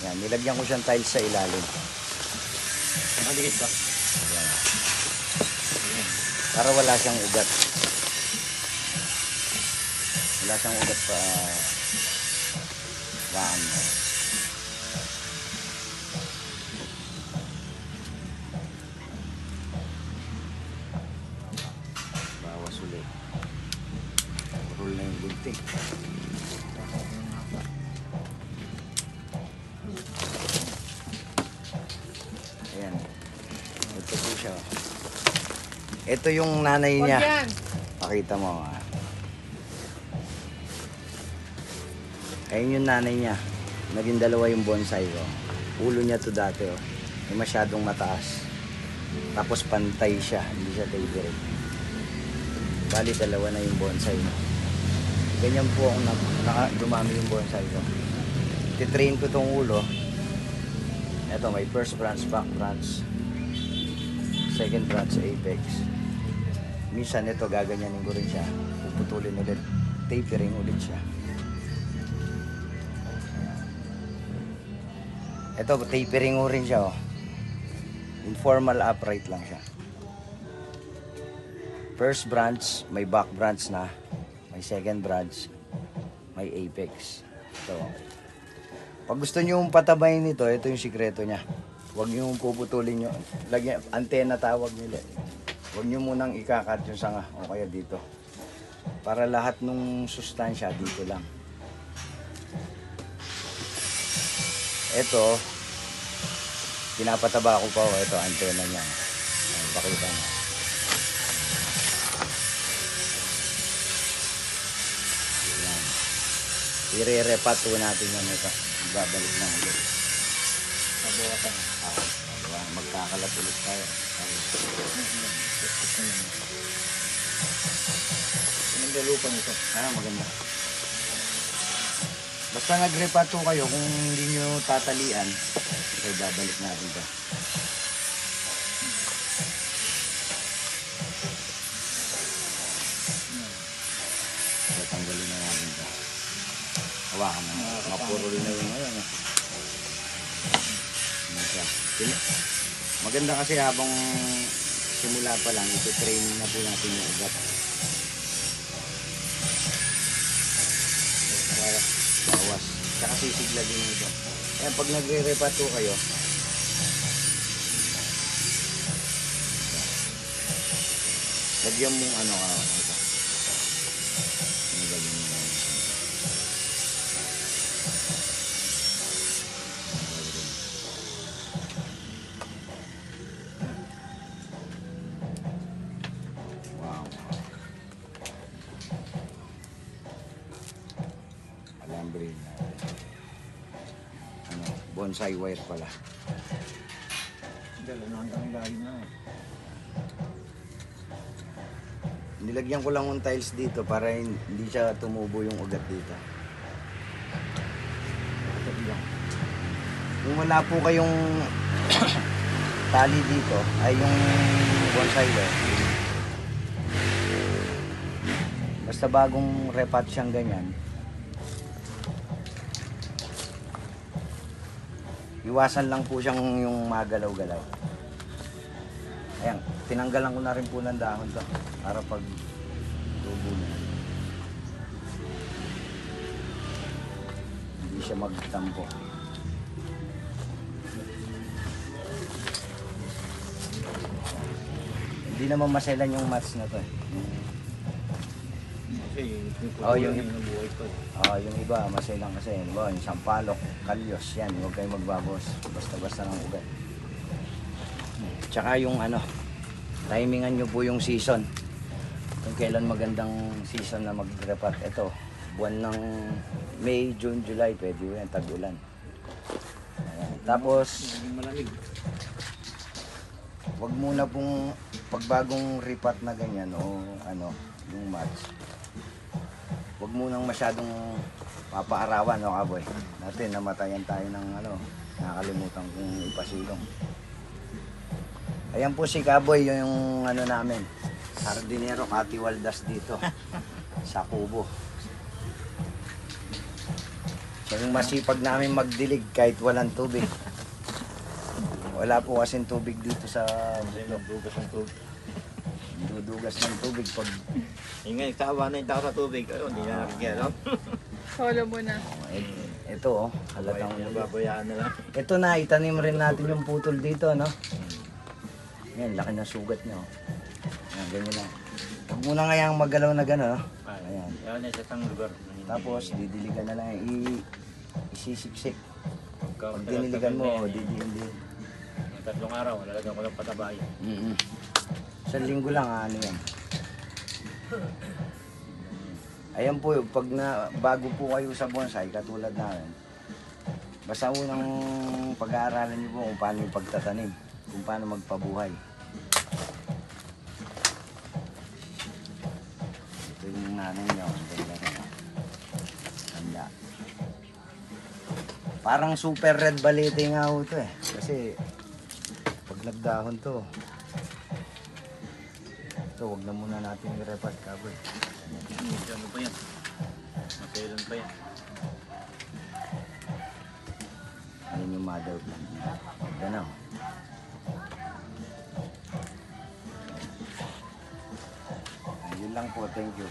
Yan, nilagyan ko siyang tiles sa ilalim. Nakadikit ba? Yan. Para wala siyang ugat. Wala siyang ugat pa. Baan mo. Bawas ulit. Roll na yung gunting. Ayan. Ito po siya. Ito yung nanay niya. Pakita mo. Ayun yung nanay niya. Naging dalawa yung bonsai ko. Ulo niya to dati. Oh. May masyadong mataas. Tapos pantay siya. Hindi siya tapering. Bali dalawa na yung bonsai. Ganyan po kung dumami yung bonsai ko. Titrain ko tong ulo. Ito may first branch, back branch, second branch, apex. Minsan ito gaganyanin ko rin siya. Puputulin ulit. Tapering ulit siya. Ito tapering rin siya. Oh. Informal upright lang siya. First branch, may back branch na. May second branch, may apex. Ito. Pag gusto nyo patabayin nito, ito yung sikreto niya. Huwag nyo puputulin nyo. Lagyan, antena tawag nila. Huwag nyo munang ikakat yung sanga o kaya dito. Para lahat ng sustansya dito lang. Ito, pinapataba ko pa. Ito, antena niya. Pakita nyo. Yan. I-re-repat natin yan ito. Babalik na ulit. Pabawasan. Magkakalat ulit tayo. Pinagdalupan ito. Maganda. Basta nag-repato kayo, kung hindi nyo tatalian, okay, babalik natin ito. Tanggalin na natin ito. Hawakan na. Mapuro rin na yung ano. Maganda kasi habang simula pa lang, ito-training na po natin yung ugat. Bawas. Tsaka sisigla din ito. Ayan, pag nagre-repato kayo, lagyan mong ano ito. Nilagyan mo na. Wow. Alambre na. Ano, bonsai wire pala. Dala na hanggang ilalim na eh. Nilagyan ko lang yung tiles dito para hindi siya tumubo yung ugat dito. Kung wala po kayong tali dito, ay yung bonsai wire. Basta bagong repat siyang ganyan. Iwasan lang po siyang yung magalaw-galaw. Ayan, tinanggalan ko na rin po ng dahon to para pag tubo na. Hindi siya magtampo. Hindi naman maselan yung mats na to eh. Yung buhay ko. Yung iba maselan kasi. Yung sampalok, kalyos, yan. Huwag kayong magbabos. Basta-basta ng ugat. Tsaka yung ano, timingan nyo po yung season. Kung kailan magandang season na mag-repat. Ito, buwan ng May, June, July, pwede yan, tag-ulan. Tapos, Malamig. wag muna pong pagbagong repat na ganyan o ano, yung mats. Wag munang masyadong papaarawan, no, kaboy. Dati namatayan tayo ng ano, nakakalimutan kong ipasilong. Ayan po si Kaboy, yung ano namin, hardinero, katiwaldas dito sa Kubo. Yung masipag namin magdilig kahit walang tubig. Wala po kasing tubig dito sa Kasi nagbugas ng tubig. dudugas ng tubig pag Yung nga, nagsawa na yung tao sa tubig. Ayun, hindi na nakikialam. Solo mo na. ito oh, halatang Babayaan na lang. ito na, itanim rin natin yung putol dito, no? Yan, laki na sugat niya. Oh. Yan, ganyan na. Huwag muna ngayang magalaw na gano'n, no? Ayan. Yan na sa isang lugar. Tapos, didiligan na lang. Isisiksik. Pagka Pag diniligan mo, didilig. Tatlong araw, lalagyan ko ng patabay. Sa linggo lang, ano yan. Ayan po, pag bago po kayo sa bonsai, katulad namin, basta unang pag-aaralan niyo po kung paano yung pagtatanim, kung paano magpabuhay. Ito yung nanay niyo, ang ganda na. Tanda. Parang super red balete nga ho ito eh. Kasi pag nagdahon to, ito wag na muna natin i-repat cover. Ano pa yan? Masailan pa yan. Ayun yung mother plant niya. Ganaw. Ayun lang po, thank you.